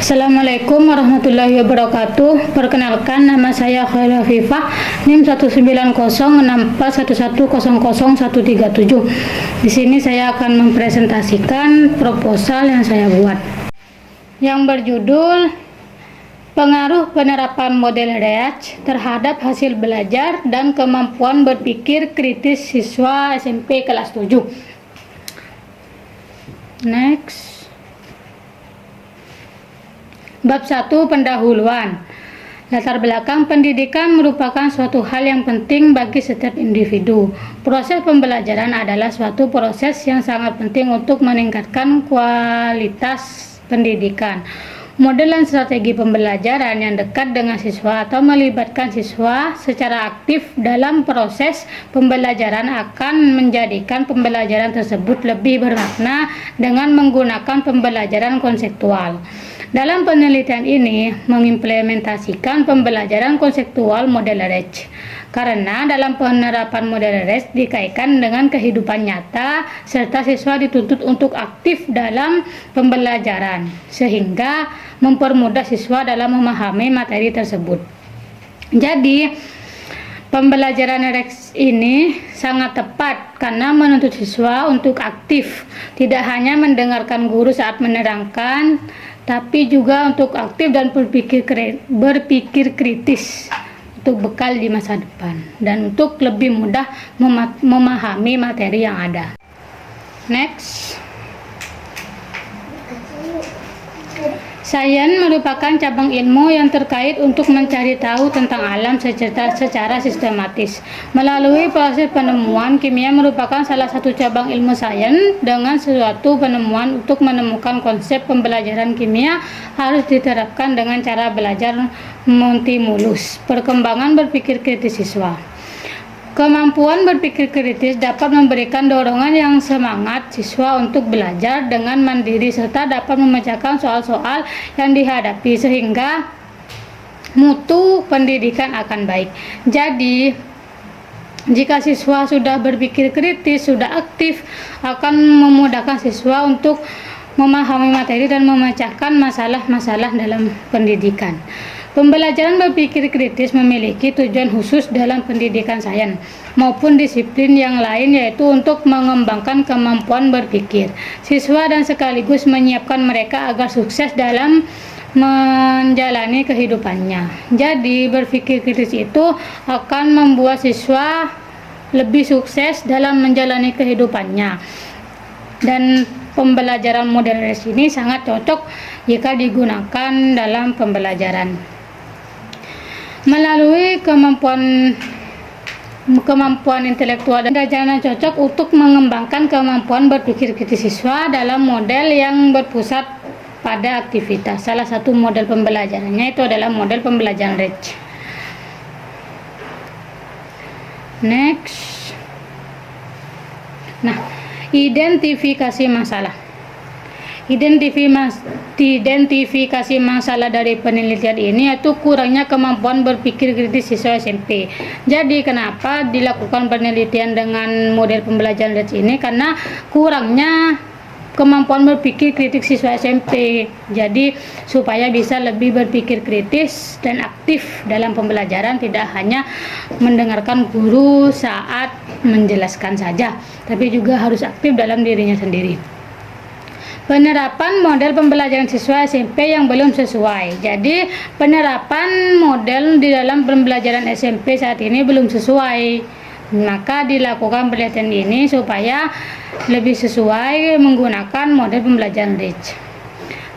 Assalamualaikum warahmatullahi wabarakatuh. Perkenalkan, nama saya Khairul Afifah, NIM 1906411000137. Di sini saya akan mempresentasikan proposal yang saya buat, yang berjudul Pengaruh Penerapan Model REACH terhadap hasil belajar dan kemampuan berpikir kritis siswa SMP kelas 7. Next. Bab 1, pendahuluan. Latar belakang pendidikan merupakan suatu hal yang penting bagi setiap individu. Proses pembelajaran adalah suatu proses yang sangat penting untuk meningkatkan kualitas pendidikan. Model dan strategi pembelajaran yang dekat dengan siswa atau melibatkan siswa secara aktif dalam proses pembelajaran akan menjadikan pembelajaran tersebut lebih bermakna dengan menggunakan pembelajaran konseptual. Dalam penelitian ini mengimplementasikan pembelajaran konseptual model REACH, karena dalam penerapan model REACH dikaitkan dengan kehidupan nyata serta siswa dituntut untuk aktif dalam pembelajaran sehingga mempermudah siswa dalam memahami materi tersebut. Jadi pembelajaran REACH ini sangat tepat karena menuntut siswa untuk aktif, tidak hanya mendengarkan guru saat menerangkan, tapi juga untuk aktif dan berpikir kritis untuk bekal di masa depan dan untuk lebih mudah memahami materi yang ada. Next. Sains merupakan cabang ilmu yang terkait untuk mencari tahu tentang alam secara sistematis. Melalui proses penemuan, kimia merupakan salah satu cabang ilmu sains. Dengan suatu penemuan untuk menemukan konsep pembelajaran kimia harus diterapkan dengan cara belajar multimulus. Perkembangan berpikir kritis siswa. Kemampuan berpikir kritis dapat memberikan dorongan yang semangat siswa untuk belajar dengan mandiri serta dapat memecahkan soal-soal yang dihadapi sehingga mutu pendidikan akan baik. Jadi, jika siswa sudah berpikir kritis, sudah aktif, akan memudahkan siswa untuk memahami materi dan memecahkan masalah-masalah dalam pendidikan. Pembelajaran berpikir kritis memiliki tujuan khusus dalam pendidikan sains maupun disiplin yang lain, yaitu untuk mengembangkan kemampuan berpikir siswa dan sekaligus menyiapkan mereka agar sukses dalam menjalani kehidupannya. Jadi, berpikir kritis itu akan membuat siswa lebih sukses dalam menjalani kehidupannya. Dan pembelajaran model REACH ini sangat cocok jika digunakan dalam pembelajaran. Melalui kemampuan intelektual dan pembelajaran cocok untuk mengembangkan kemampuan berpikir kritis siswa dalam model yang berpusat pada aktivitas. Salah satu model pembelajarannya itu adalah model pembelajaran REACH. Next. Nah, identifikasi masalah. Identifikasi masalah dari penelitian ini yaitu kurangnya kemampuan berpikir kritis siswa SMP. Jadi kenapa dilakukan penelitian dengan model pembelajaran REACH ini? Karena kurangnya kemampuan berpikir kritis siswa SMP. Jadi supaya bisa lebih berpikir kritis dan aktif dalam pembelajaran, tidak hanya mendengarkan guru saat menjelaskan saja, tapi juga harus aktif dalam dirinya sendiri. Penerapan model pembelajaran siswa SMP yang belum sesuai. Jadi penerapan model di dalam pembelajaran SMP saat ini belum sesuai. Maka dilakukan penelitian ini supaya lebih sesuai menggunakan model pembelajaran REACH.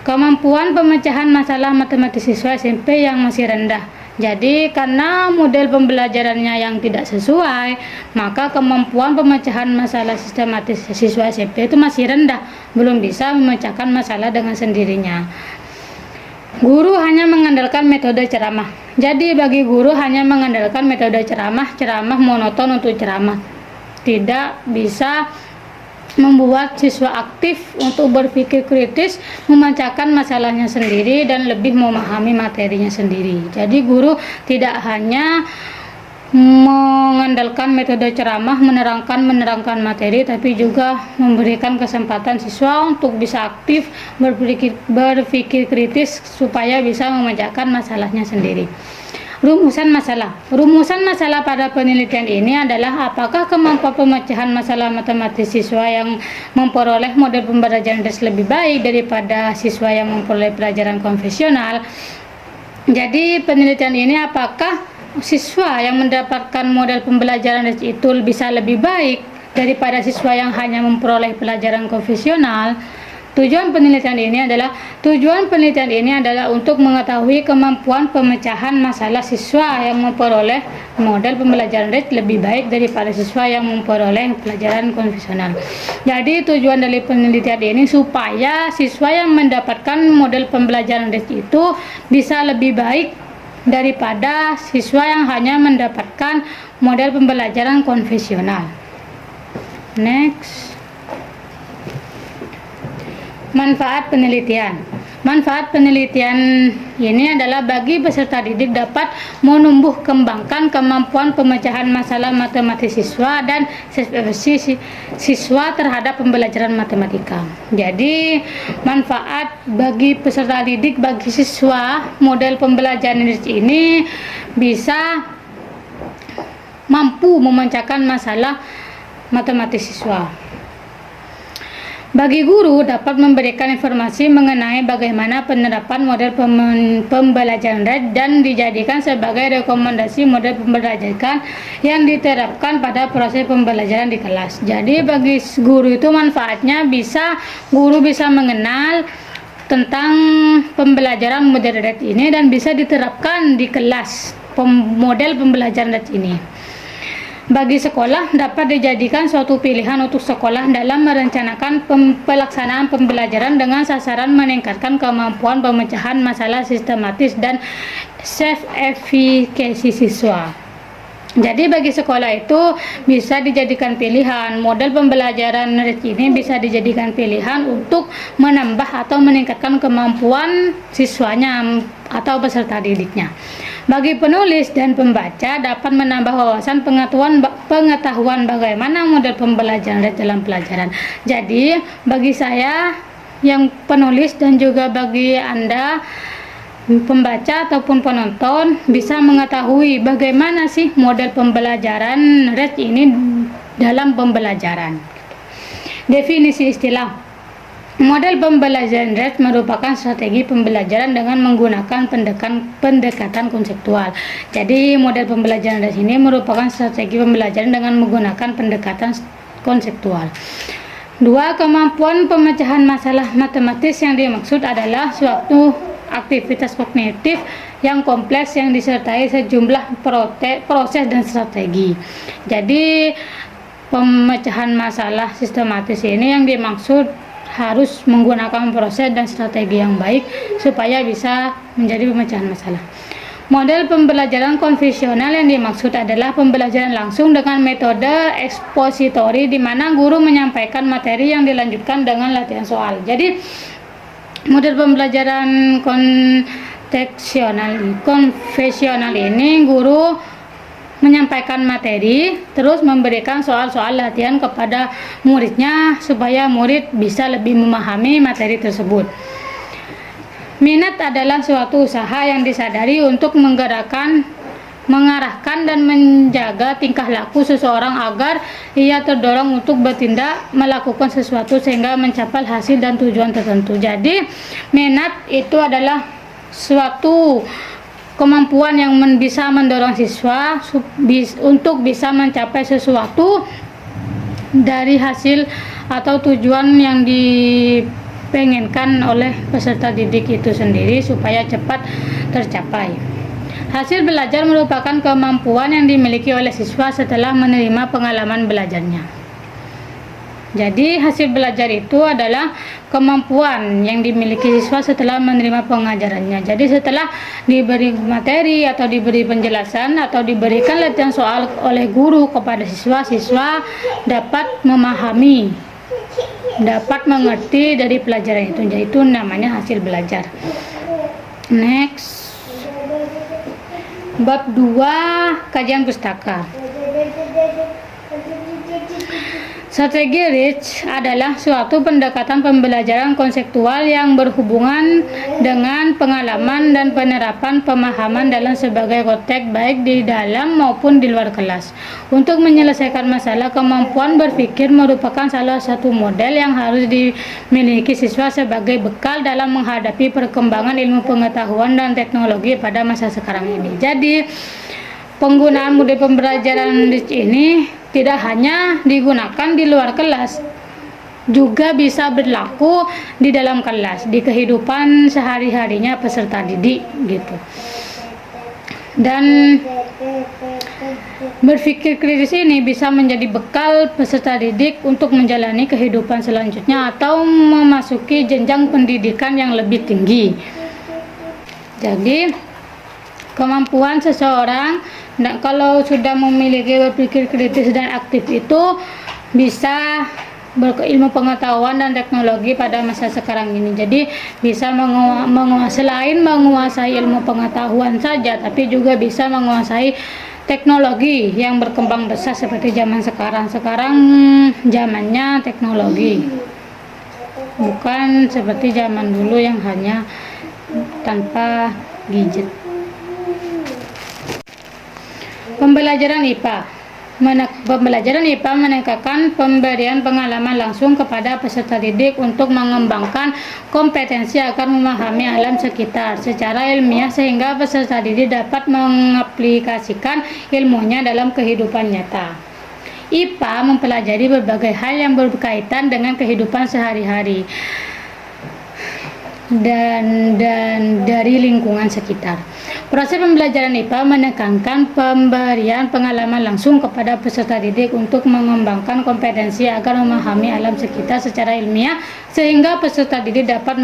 Kemampuan pemecahan masalah matematis siswa SMP yang masih rendah. Jadi karena model pembelajarannya yang tidak sesuai, maka kemampuan pemecahan masalah sistematis siswa SMP itu masih rendah, belum bisa memecahkan masalah dengan sendirinya. Guru hanya mengandalkan metode ceramah. Jadi bagi guru hanya mengandalkan metode ceramah monoton untuk ceramah, tidak bisa membuat siswa aktif untuk berpikir kritis, memecahkan masalahnya sendiri dan lebih memahami materinya sendiri. Jadi guru tidak hanya mengandalkan metode ceramah, menerangkan materi, tapi juga memberikan kesempatan siswa untuk bisa aktif berpikir kritis supaya bisa memecahkan masalahnya sendiri. Rumusan masalah pada penelitian ini adalah apakah kemampuan pemecahan masalah matematis siswa yang memperoleh model pembelajaran lebih baik daripada siswa yang memperoleh pelajaran konvensional. Jadi penelitian ini apakah siswa yang mendapatkan model pembelajaran itu bisa lebih baik daripada siswa yang hanya memperoleh pelajaran konvensional. Tujuan penelitian ini adalah untuk mengetahui kemampuan pemecahan masalah siswa yang memperoleh model pembelajaran lebih baik daripada siswa yang memperoleh pelajaran konvensional. Jadi tujuan dari penelitian ini supaya siswa yang mendapatkan model pembelajaran itu bisa lebih baik daripada siswa yang hanya mendapatkan model pembelajaran konvensional. Next. Manfaat penelitian ini adalah bagi peserta didik dapat menumbuh kembangkan kemampuan pemecahan masalah matematis siswa dan siswa terhadap pembelajaran matematika. Jadi manfaat bagi peserta didik, bagi siswa, model pembelajaran ini bisa mampu memecahkan masalah matematis siswa. Bagi guru dapat memberikan informasi mengenai bagaimana penerapan model pembelajaran dan dijadikan sebagai rekomendasi model pembelajaran yang diterapkan pada proses pembelajaran di kelas. Jadi bagi guru itu manfaatnya guru bisa mengenal tentang pembelajaran model red ini dan bisa diterapkan di kelas model pembelajaran red ini. Bagi sekolah dapat dijadikan suatu pilihan untuk sekolah dalam merencanakan pelaksanaan pembelajaran dengan sasaran meningkatkan kemampuan pemecahan masalah sistematis dan self-efficacy siswa. Jadi bagi sekolah itu bisa dijadikan pilihan, model pembelajaran ini bisa dijadikan pilihan untuk menambah atau meningkatkan kemampuan siswanya atau peserta didiknya. Bagi penulis dan pembaca dapat menambah wawasan pengetahuan bagaimana model pembelajaran dalam pelajaran. Jadi bagi saya yang penulis dan juga bagi Anda pembaca ataupun penonton bisa mengetahui bagaimana sih model pembelajaran red ini dalam pembelajaran. Definisi istilah. Model pembelajaran red merupakan strategi pembelajaran dengan menggunakan pendekatan konseptual. Jadi model pembelajaran red ini merupakan strategi pembelajaran dengan menggunakan pendekatan konseptual. 2. Kemampuan pemecahan masalah matematis yang dimaksud adalah suatu aktivitas kognitif yang kompleks yang disertai sejumlah proses dan strategi. Jadi pemecahan masalah sistematis ini yang dimaksud harus menggunakan proses dan strategi yang baik supaya bisa menjadi pemecahan masalah. Model pembelajaran konvensional yang dimaksud adalah pembelajaran langsung dengan metode ekspositori di mana guru menyampaikan materi yang dilanjutkan dengan latihan soal. Jadi model pembelajaran konvensional ini guru menyampaikan materi terus memberikan soal-soal latihan kepada muridnya supaya murid bisa lebih memahami materi tersebut. Minat adalah suatu usaha yang disadari untuk mengarahkan dan menjaga tingkah laku seseorang agar ia terdorong untuk bertindak melakukan sesuatu sehingga mencapai hasil dan tujuan tertentu. Jadi minat itu adalah suatu kemampuan yang bisa mendorong siswa untuk bisa mencapai sesuatu dari hasil atau tujuan yang dipengenkan oleh peserta didik itu sendiri supaya cepat tercapai. Hasil belajar merupakan kemampuan yang dimiliki oleh siswa setelah menerima pengalaman belajarnya. Jadi hasil belajar itu adalah kemampuan yang dimiliki siswa setelah menerima pengajarannya. Jadi setelah diberi materi atau diberi penjelasan atau diberikan latihan soal oleh guru kepada siswa dapat memahami, dapat mengerti dari pelajaran itu. Jadi itu namanya hasil belajar. Next. Bab 2 kajian pustaka. Strategi REACH adalah suatu pendekatan pembelajaran konseptual yang berhubungan dengan pengalaman dan penerapan pemahaman dalam sebagai konteks baik di dalam maupun di luar kelas. Untuk menyelesaikan masalah, kemampuan berpikir merupakan salah satu model yang harus dimiliki siswa sebagai bekal dalam menghadapi perkembangan ilmu pengetahuan dan teknologi pada masa sekarang ini. Jadi, penggunaan model pembelajaran REACH ini tidak hanya digunakan di luar kelas, juga bisa berlaku di dalam kelas, di kehidupan sehari-harinya peserta didik gitu. Dan berpikir kritis ini bisa menjadi bekal peserta didik untuk menjalani kehidupan selanjutnya atau memasuki jenjang pendidikan yang lebih tinggi. Jadi, kemampuan seseorang kalau sudah memiliki berpikir kritis dan aktif itu bisa berilmu pengetahuan dan teknologi pada masa sekarang ini. Jadi bisa selain menguasai ilmu pengetahuan saja, tapi juga bisa menguasai teknologi yang berkembang pesat seperti zaman sekarang. Sekarang zamannya teknologi, bukan seperti zaman dulu yang hanya tanpa gadget. Pembelajaran IPA. Pembelajaran IPA menekankan pemberian pengalaman langsung kepada peserta didik untuk mengembangkan kompetensi agar memahami alam sekitar secara ilmiah sehingga peserta didik dapat mengaplikasikan ilmunya dalam kehidupan nyata. IPA mempelajari berbagai hal yang berkaitan dengan kehidupan sehari-hari dan dari lingkungan sekitar. Proses pembelajaran IPA menekankan pemberian pengalaman langsung kepada peserta didik untuk mengembangkan kompetensi agar memahami alam sekitar secara ilmiah sehingga peserta didik dapat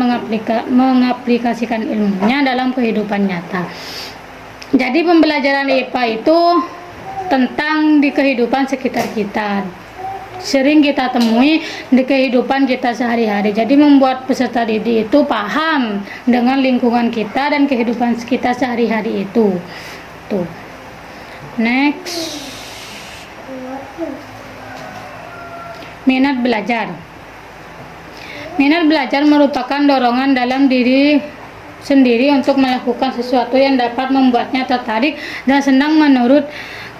mengaplikasikan ilmunya dalam kehidupan nyata. Jadi pembelajaran IPA itu tentang di kehidupan sekitar kita, sering kita temui di kehidupan kita sehari-hari. Jadi membuat peserta didik itu paham dengan lingkungan kita dan kehidupan kita sehari-hari itu. Tuh. Next. Minat belajar. Minat belajar merupakan dorongan dalam diri sendiri untuk melakukan sesuatu yang dapat membuatnya tertarik dan senang menurut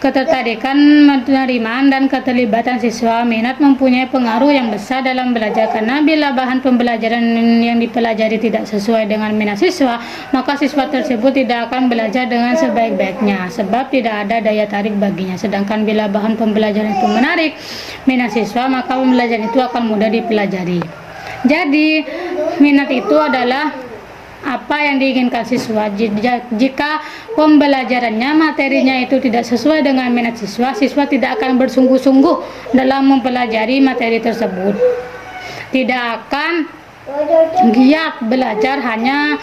ketertarikan, penerimaan, dan keterlibatan siswa. Minat mempunyai pengaruh yang besar dalam belajar karena bila bahan pembelajaran yang dipelajari tidak sesuai dengan minat siswa, maka siswa tersebut tidak akan belajar dengan sebaik-baiknya sebab tidak ada daya tarik baginya. Sedangkan bila bahan pembelajaran itu menarik minat siswa, maka pembelajaran itu akan mudah dipelajari. Jadi minat itu adalah apa yang diinginkan siswa. Jika pembelajarannya, materinya itu tidak sesuai dengan minat siswa, siswa tidak akan bersungguh-sungguh dalam mempelajari materi tersebut, tidak akan giat belajar, hanya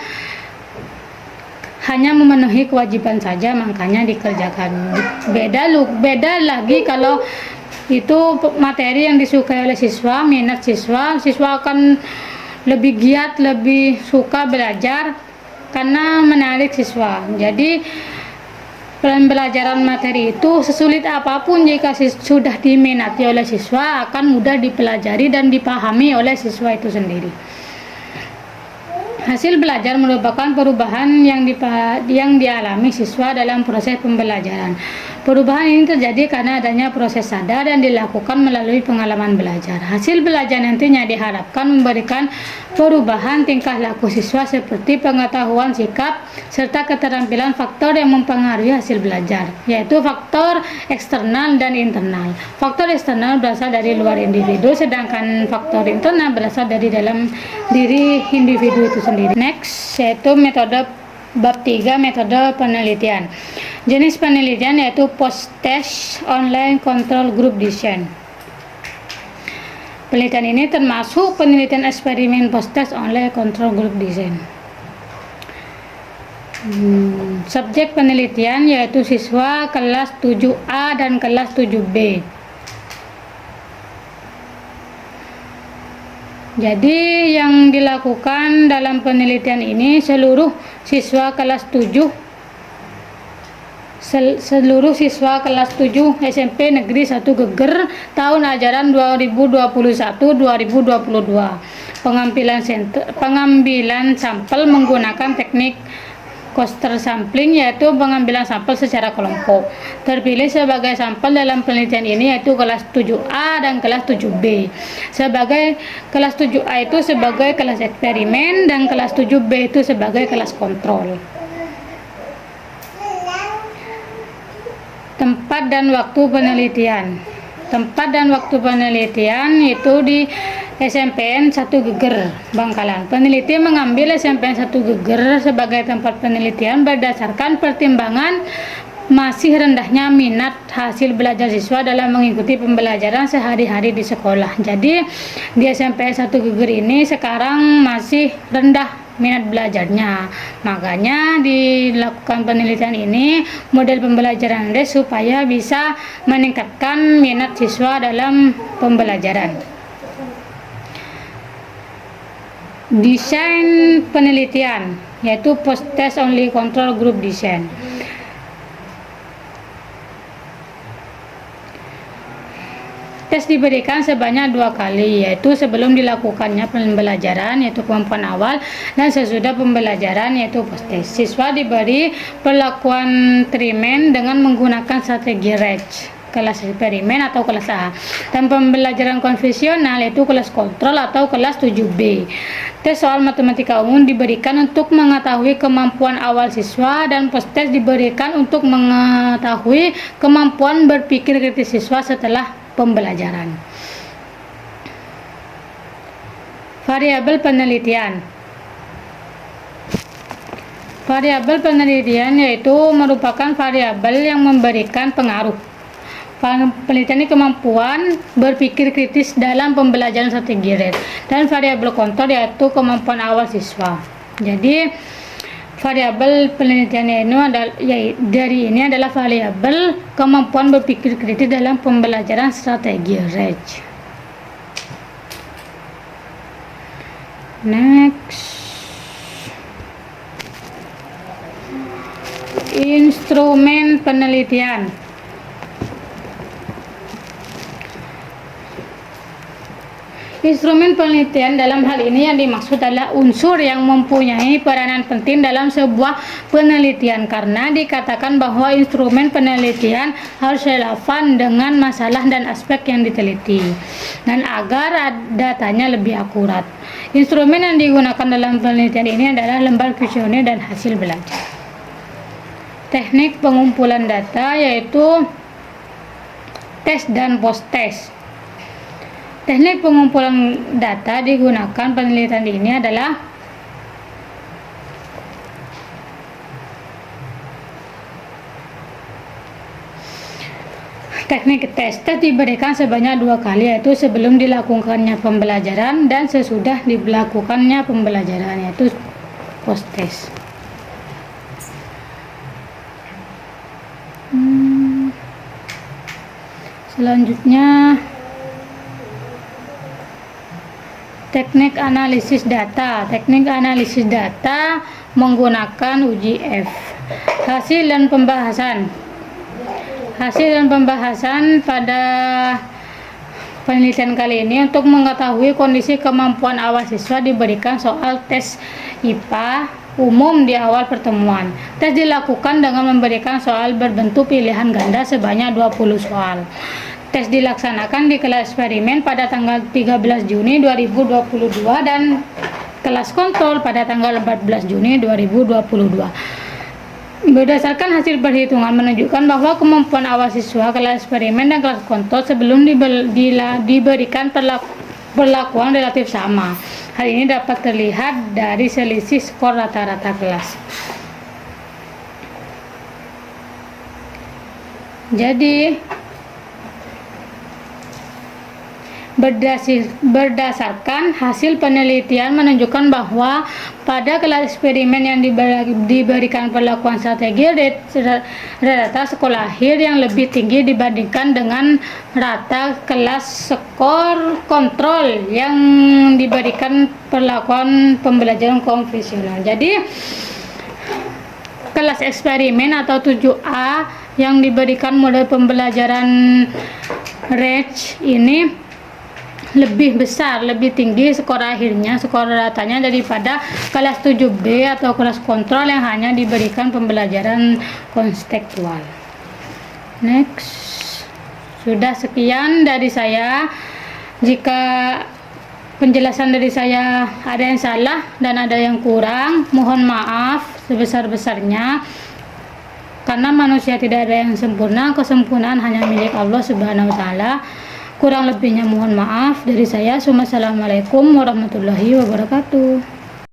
memenuhi kewajiban saja, makanya dikerjakan. Beda lagi kalau itu materi yang disukai oleh siswa, minat siswa akan lebih giat, lebih suka belajar karena menarik siswa. Jadi pembelajaran materi itu sesulit apapun, jika sudah diminati oleh siswa akan mudah dipelajari dan dipahami oleh siswa itu sendiri. Hasil belajar merupakan perubahan yang dialami siswa dalam proses pembelajaran. Perubahan ini terjadi karena adanya proses sadar dan dilakukan melalui pengalaman belajar. Hasil belajar nantinya diharapkan memberikan perubahan tingkah laku siswa seperti pengetahuan, sikap, serta keterampilan. Faktor yang mempengaruhi hasil belajar yaitu faktor eksternal dan internal. Faktor eksternal berasal dari luar individu, sedangkan faktor internal berasal dari dalam diri individu itu sendiri. Next, yaitu metode bab 3, metode penelitian. Jenis penelitian yaitu post-test online control group design. Penelitian ini termasuk penelitian eksperimen post-test online control group design. Subjek penelitian yaitu siswa kelas 7A dan kelas 7B. Jadi yang dilakukan dalam penelitian ini, seluruh siswa kelas 7 seluruh siswa kelas 7 SMP Negeri 1 Geger tahun ajaran 2021-2022. Pengambilan sampel menggunakan teknik cluster sampling, yaitu pengambilan sampel secara kelompok. Terpilih sebagai sampel dalam penelitian ini yaitu kelas 7A dan kelas 7B. Sebagai kelas 7A itu sebagai kelas eksperimen dan kelas 7B itu sebagai kelas kontrol. Tempat dan waktu penelitian. Tempat dan waktu penelitian itu di SMPN 1 Geger, Bangkalan. Peneliti mengambil SMPN 1 Geger sebagai tempat penelitian berdasarkan pertimbangan masih rendahnya minat hasil belajar siswa dalam mengikuti pembelajaran sehari-hari di sekolah. Jadi di SMPN 1 Geger ini sekarang masih rendah minat belajarnya, makanya dilakukan penelitian ini model pembelajaran les supaya bisa meningkatkan minat siswa dalam pembelajaran. Desain penelitian yaitu post test only control group design. Tes diberikan sebanyak 2 kali, yaitu sebelum dilakukannya pembelajaran yaitu kemampuan awal dan sesudah pembelajaran yaitu post test. Siswa diberi perlakuan treatment dengan menggunakan strategi RAGE, kelas eksperimen atau kelas A, dan pembelajaran konvensional yaitu kelas kontrol atau kelas 7B. Tes soal matematika umum diberikan untuk mengetahui kemampuan awal siswa dan post test diberikan untuk mengetahui kemampuan berpikir kritis siswa setelah pembelajaran. Variabel penelitian. Variabel penelitian yaitu merupakan variabel yang memberikan pengaruh. Penelitian ini kemampuan berpikir kritis dalam pembelajaran strategi RAGE, dan variabel kontrol yaitu kemampuan awal siswa. Jadi variabel penelitian ini adalah variabel kemampuan berpikir kritis dalam pembelajaran strategi RAGE. Next, instrumen penelitian. Instrumen penelitian dalam hal ini yang dimaksud adalah unsur yang mempunyai peranan penting dalam sebuah penelitian, karena dikatakan bahwa instrumen penelitian harus relevan dengan masalah dan aspek yang diteliti dan agar datanya lebih akurat. Instrumen yang digunakan dalam penelitian ini adalah lembar kuesioner dan hasil belajar. Teknik pengumpulan data yaitu tes dan post test. Teknik pengumpulan data digunakan penelitian ini adalah teknik tes. Tes diberikan sebanyak 2 kali, yaitu sebelum dilakukannya pembelajaran dan sesudah dilakukannya pembelajaran, yaitu post test. Selanjutnya teknik analisis data. Teknik analisis data menggunakan uji F. Hasil dan pembahasan. Hasil dan pembahasan pada penelitian kali ini untuk mengetahui kondisi kemampuan awal siswa diberikan soal tes IPA umum di awal pertemuan. Tes dilakukan dengan memberikan soal berbentuk pilihan ganda sebanyak 20 soal. Tes dilaksanakan di kelas eksperimen pada tanggal 13 Juni 2022 dan kelas kontrol pada tanggal 14 Juni 2022. Berdasarkan hasil perhitungan menunjukkan bahwa kemampuan awal siswa kelas eksperimen dan kelas kontrol sebelum diberikan perlakuan relatif sama. Hal ini dapat terlihat dari selisih skor rata-rata kelas. Jadi berdasarkan hasil penelitian menunjukkan bahwa pada kelas eksperimen yang diberikan perlakuan strategi rata sekolah akhir yang lebih tinggi dibandingkan dengan rata kelas skor kontrol yang diberikan perlakuan pembelajaran konvensional. Jadi kelas eksperimen atau 7A yang diberikan model pembelajaran RECH ini lebih besar, lebih tinggi skor akhirnya, skor datanya daripada kelas 7B atau kelas kontrol yang hanya diberikan pembelajaran konstekstual. Next. Sudah sekian dari saya. Jika penjelasan dari saya ada yang salah dan ada yang kurang, mohon maaf sebesar-besarnya. Karena manusia tidak ada yang sempurna, kesempurnaan hanya milik Allah Subhanahu wa taala. Kurang lebihnya mohon maaf dari saya. Wassalamualaikum warahmatullahi wabarakatuh.